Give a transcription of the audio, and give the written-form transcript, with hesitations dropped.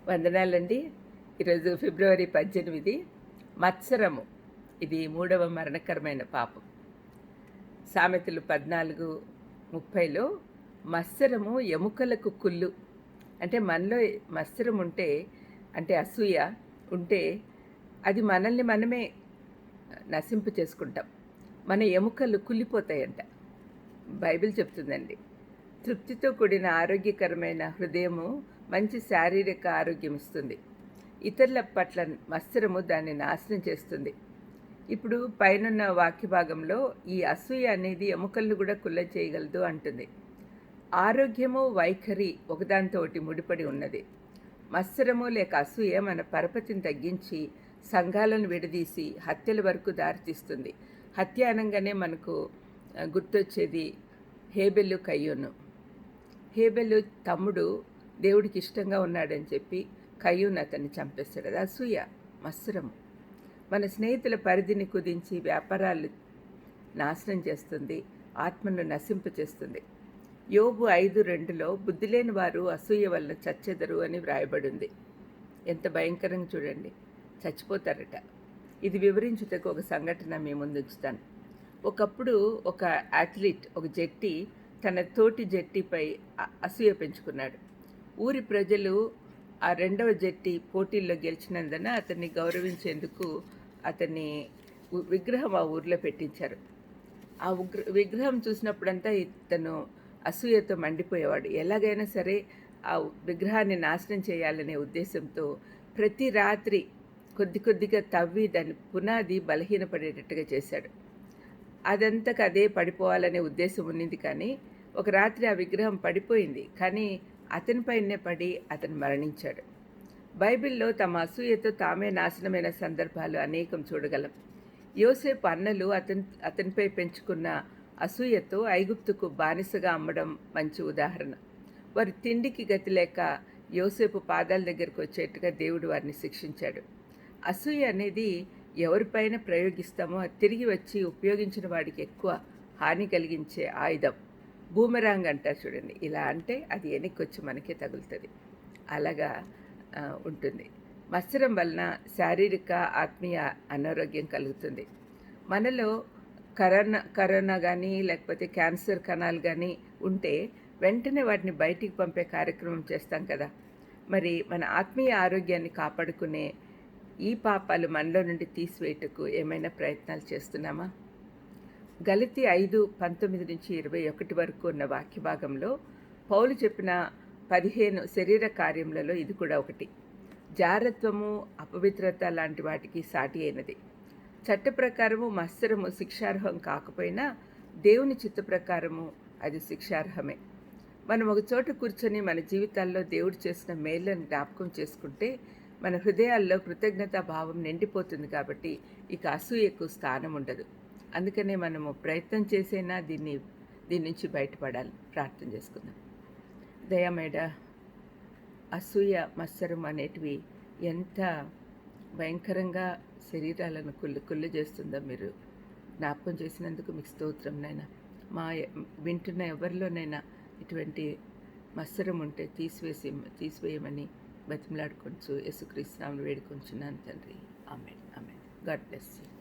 వందనాలండి. ఈరోజు ఫిబ్రవరి 18 మత్సరము. ఇది 3వ మరణకరమైన పాపం. సామెతలు 14:30లో మత్సరము ఎముకలకు కుళ్ళు. అంటే మనలో మత్సరం ఉంటే, అంటే అసూయ ఉంటే అది మనల్ని మనమే నశింపు చేసుకుంటాం. మన ఎముకలు కుళ్ళిపోతాయంట. బైబిల్ చెప్తుందండి. తృప్తితో కూడిన ఆరోగ్యకరమైన హృదయము మంచి శారీరక ఆరోగ్యం ఇస్తుంది. ఇతరుల పట్ల మత్సరము దాన్ని నాశనం చేస్తుంది. ఇప్పుడు పైనున్న వాక్య భాగంలో ఈ అసూయ అనేది ఎముకలను కూడా కుల్ల చేయగలదు అంటుంది. ఆరోగ్యము వైఖరి ఒకదానితో ఒకటి ముడిపడి ఉన్నది. మత్సరము లేక అసూయ మన పరపతిని తగ్గించి సంఘాలను విడదీసి హత్యల వరకు దారితీస్తుంది. హత్య అనగానే మనకు గుర్తొచ్చేది హేబెలు కయ్యూను. హేబెలు తమ్ముడు దేవుడికి ఇష్టంగా ఉన్నాడని చెప్పి కయ్యూను అతన్ని చంపేస్తాడు. అది అసూయ, మత్సరము. మన స్నేహితుల పరిధిని కుదించి వ్యాపారాలు నాశనం చేస్తుంది, ఆత్మను నశింపచేస్తుంది. యోబు 5:2లో బుద్ధి లేని వారు అసూయ వల్ల చచ్చెదరు అని వ్రాయబడింది. ఎంత భయంకరంగా చూడండి, చచ్చిపోతారట. ఇది వివరించుటకు ఒక సంఘటన మీ ముందు ఉంచుతాను. ఒకప్పుడు ఒక అథ్లీట్, ఒక జట్టి తన తోటి జట్టిపై అసూయ పెంచుకున్నాడు. ఊరి ప్రజలు ఆ రెండవ జట్టి పోటీల్లో గెలిచినందున అతన్ని గౌరవించేందుకు అతన్ని విగ్రహం ఆ ఊరిలో పెట్టించారు. ఆ విగ్రహం చూసినప్పుడంతా ఇతను అసూయతో మండిపోయేవాడు. ఎలాగైనా సరే ఆ విగ్రహాన్ని నాశనం చేయాలనే ఉద్దేశంతో ప్రతి రాత్రి కొద్దిగా తవ్వి దాని పునాది బలహీనపడేటట్టుగా చేశాడు. అదంతకు అదే పడిపోవాలనే ఉద్దేశం ఉన్నింది. కానీ ఒక రాత్రి ఆ విగ్రహం పడిపోయింది. కానీ అతనిపైనే పడి అతను మరణించాడు. బైబిల్లో తమ అసూయతో తామే నాశనమైన సందర్భాలు అనేకం చూడగలం. యోసేపు అన్నలు అతనిపై పెంచుకున్న అసూయతో ఐగుప్తుకు బానిసగా అమ్మడం మంచి ఉదాహరణ. వారి తిండికి గతి లేక యోసేపు పాదాల దగ్గరకు వచ్చేట్టుగా దేవుడు వారిని శిక్షించాడు. అసూయ అనేది ఎవరిపైన ప్రయోగిస్తామో అది తిరిగి వచ్చి ఉపయోగించిన వాడికి ఎక్కువ హాని కలిగించే ఆయుధం. బూమెరాంగ్ అంటారు చూడండి. ఇలా అంటే అది వెనక్కి వచ్చి మనకే తగులుతుంది. అలాగా ఉంటుంది. మత్సరం వలన శారీరక ఆత్మీయ అనారోగ్యం కలుగుతుంది. మనలో కరోనా కానీ లేకపోతే క్యాన్సర్ కణాలు కానీ ఉంటే వెంటనే వాటిని బయటికి పంపే కార్యక్రమం చేస్తాం కదా. మరి మన ఆత్మీయ ఆరోగ్యాన్ని కాపాడుకునే ఈ పాపాలు మనలో నుండి తీసివేయటకు ఏమైనా ప్రయత్నాలు చేస్తున్నామా? గలతీ 5:19-21 వరకు ఉన్న వాక్య భాగంలో పౌలు చెప్పిన 15 శరీర కార్యములలో ఇది కూడా ఒకటి. జారత్వము, అపవిత్రత లాంటి వాటికి సాటి అయినది. చట్ట ప్రకారము మత్సరము శిక్షార్హం కాకపోయినా దేవుని చిత్త ప్రకారము అది శిక్షార్హమే. మనం ఒక చోట కూర్చొని మన జీవితాల్లో దేవుడు చేసిన మేళ్లను జ్ఞాపకం చేసుకుంటే మన హృదయాల్లో కృతజ్ఞతా భావం నిండిపోతుంది. కాబట్టి ఇక అసూయకు స్థానం ఉండదు. అందుకనే మనము ప్రయత్నం చేసైనా దీని నుంచి బయటపడాలి. ప్రార్థన చేసుకుందాం. దయమేడ అసూయ, మత్సరం అనేటివి ఎంత భయంకరంగా శరీరాలను కుళ్ళు చేస్తుందో మీరు జ్ఞాపకం చేసినందుకు మీకు స్తోత్రం నాయనా. వింటున్న ఎవరిలోనైనా ఇటువంటి మత్సరం ఉంటే తీసివేయమని బతిమలాడుకొంచు యేసుక్రీస్తు నామములో వేడుకొంచున్నాను తండ్రి. ఆమేన్. ఆమేన్. God bless you.